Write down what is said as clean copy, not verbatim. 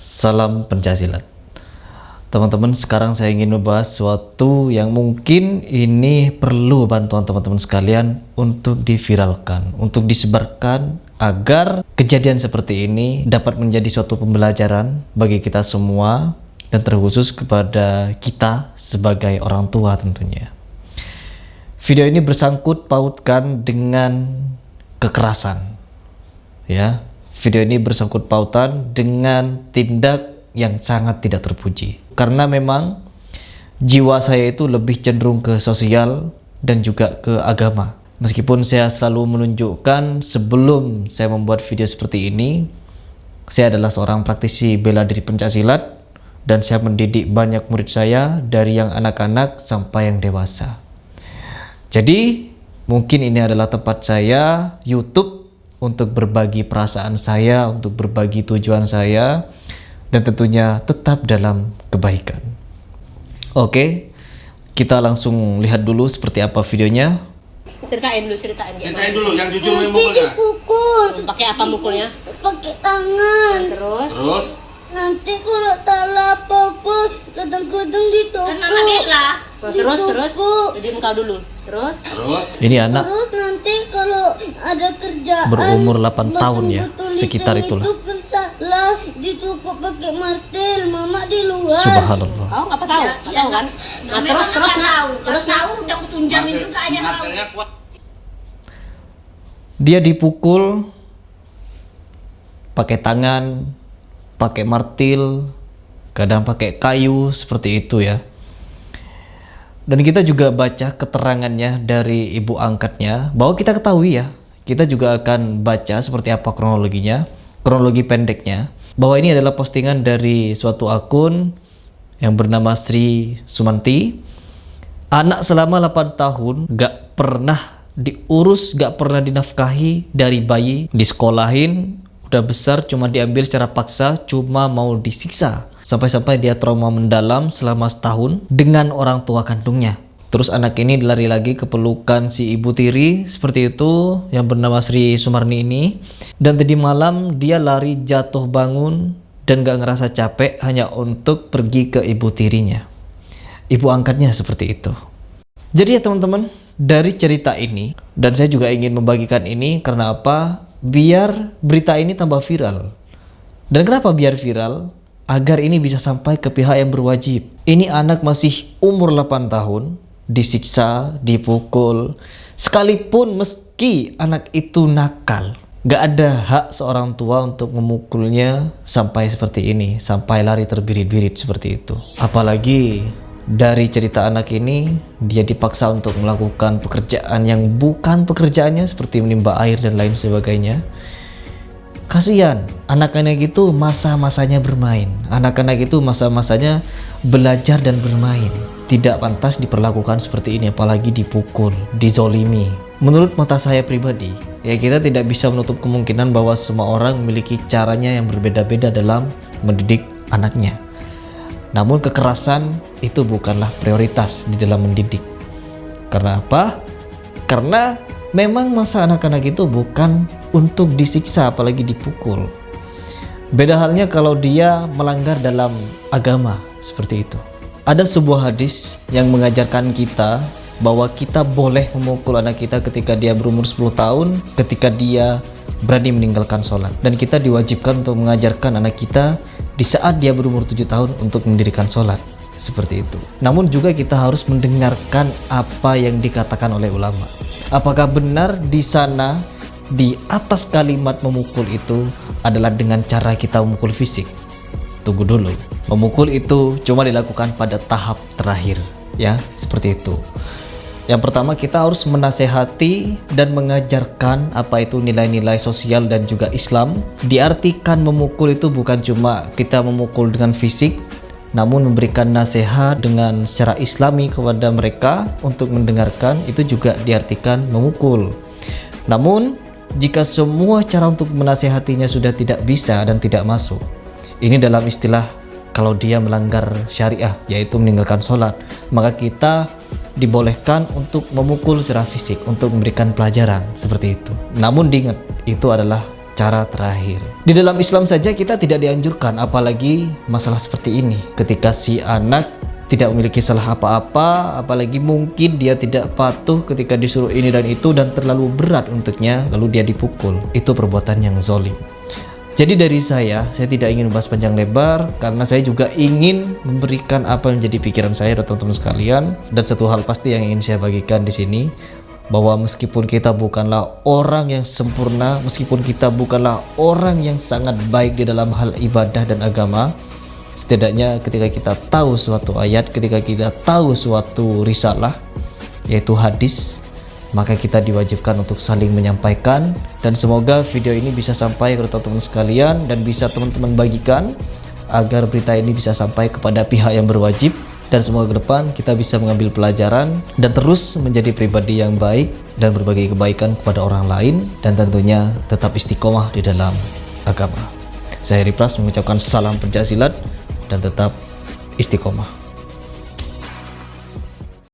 Salam pencaksilat. Teman-teman, sekarang saya ingin membahas sesuatu yang mungkin ini perlu bantuan teman-teman sekalian untuk diviralkan, untuk disebarkan agar kejadian seperti ini dapat menjadi suatu pembelajaran bagi kita semua dan terkhusus kepada kita sebagai orang tua tentunya. Video ini bersangkut pautkan dengan kekerasan. Ya, video ini bersangkut pautan dengan tindak yang sangat tidak terpuji. Karena memang jiwa saya itu lebih cenderung ke sosial dan juga ke agama. Meskipun saya selalu menunjukkan sebelum saya membuat video seperti ini, saya adalah seorang praktisi bela diri pencaksilat dan saya mendidik banyak murid saya dari yang anak-anak sampai yang dewasa. Jadi mungkin ini adalah tempat saya, YouTube, untuk berbagi perasaan saya, untuk berbagi tujuan saya, dan tentunya tetap dalam kebaikan. Oke, kita langsung lihat dulu seperti apa videonya. Ceritain dulu yang jujur memukulnya. Dipukul. Pakai apa mukulnya? Pakai tangan. Terus? Nanti kalau salah apa-apa kadang-kadang ditopuk. Terus. Jadi engkau dulu. Terus? Ini anak Terus nanti kalau ada kerjaan berumur 8 tahun ya, betul-betul sekitar hitam itulah. itu kan salah ditukuk pakai martil, mama di luar. Subhanallah. Kau apa tahu? Nggak tahu kan? Nah, terus nak udah aku tunjamin juga aja. Martelnya kuat. Dia dipukul pakai tangan, pakai martil, kadang pakai kayu seperti itu ya. Dan kita juga baca keterangannya dari ibu angkatnya, bahwa kita ketahui ya, kita juga akan baca seperti apa kronologinya, kronologi pendeknya, bahwa ini adalah postingan dari suatu akun yang bernama Sri Sumanti. Anak selama 8 tahun gak pernah diurus, gak pernah dinafkahi dari bayi, disekolahin, udah besar cuma diambil secara paksa, cuma mau disiksa. Sampai-sampai dia trauma mendalam selama setahun dengan orang tua kandungnya. Terus anak ini lari lagi ke pelukan si ibu tiri seperti itu yang bernama Sri Sumarni ini. Dan tadi malam dia lari jatuh bangun dan gak ngerasa capek hanya untuk pergi ke ibu tirinya. Ibu angkatnya seperti itu. Jadi ya teman-teman, dari cerita ini, dan saya juga ingin membagikan ini karena apa? Biar berita ini tambah viral. Dan kenapa biar viral? Agar ini bisa sampai ke pihak yang berwajib. Ini anak masih umur 8 tahun, disiksa, dipukul. Sekalipun meski anak itu nakal, gak ada hak seorang tua untuk memukulnya sampai seperti ini, sampai lari terbirit-birit seperti itu. Apalagi dari cerita anak ini, dia dipaksa untuk melakukan pekerjaan yang bukan pekerjaannya seperti menimba air dan lain sebagainya. Kasihan, anak-anak itu masa-masanya bermain, anak-anak itu masa-masanya belajar dan bermain. Tidak pantas diperlakukan seperti ini, apalagi dipukul, dizolimi. Menurut mata saya pribadi, ya kita tidak bisa menutup kemungkinan bahwa semua orang memiliki caranya yang berbeda-beda dalam mendidik anaknya. Namun kekerasan itu bukanlah prioritas di dalam mendidik. Karena apa? Karena memang masa anak-anak itu bukan untuk disiksa apalagi dipukul. Beda halnya kalau dia melanggar dalam agama seperti itu. Ada sebuah hadis yang mengajarkan kita bahwa kita boleh memukul anak kita ketika dia berumur 10 tahun, ketika dia berani meninggalkan sholat. Dan kita diwajibkan untuk mengajarkan anak kita di saat dia berumur 7 tahun untuk mendirikan sholat. Seperti itu. Namun juga kita harus mendengarkan apa yang dikatakan oleh ulama. Apakah benar di sana, di atas kalimat memukul itu adalah dengan cara kita memukul fisik? Tunggu dulu. Memukul itu cuma dilakukan pada tahap terakhir, ya, seperti itu. Yang pertama, kita harus menasehati dan mengajarkan apa itu nilai-nilai sosial dan juga Islam. Diartikan memukul itu bukan cuma kita memukul dengan fisik, namun memberikan nasihat dengan secara islami kepada mereka untuk mendengarkan, itu juga diartikan memukul. Namun jika semua cara untuk menasehatinya sudah tidak bisa dan tidak masuk, ini dalam istilah kalau dia melanggar syariah, yaitu meninggalkan sholat, maka kita dibolehkan untuk memukul secara fisik untuk memberikan pelajaran seperti itu. Namun diingat, itu adalah cara terakhir. Di dalam Islam saja kita tidak dianjurkan, apalagi masalah seperti ini. Ketika si anak tidak memiliki salah apa-apa, apalagi mungkin dia tidak patuh ketika disuruh ini dan itu dan terlalu berat untuknya, lalu dia dipukul. Itu perbuatan yang zalim. Jadi dari saya tidak ingin membahas panjang lebar karena saya juga ingin memberikan apa yang menjadi pikiran saya dan teman-teman sekalian. Dan satu hal pasti yang ingin saya bagikan di sini, bahwa meskipun kita bukanlah orang yang sempurna, meskipun kita bukanlah orang yang sangat baik di dalam hal ibadah dan agama, setidaknya ketika kita tahu suatu ayat, ketika kita tahu suatu risalah, yaitu hadis, maka kita diwajibkan untuk saling menyampaikan. Dan semoga video ini bisa sampai kepada teman-teman sekalian dan bisa teman-teman bagikan agar berita ini bisa sampai kepada pihak yang berwajib. Dan semoga ke depan kita bisa mengambil pelajaran dan terus menjadi pribadi yang baik dan berbagi kebaikan kepada orang lain, dan tentunya tetap istiqomah di dalam agama. Saya Heri Pras mengucapkan salam pencaksilat dan tetap istiqomah.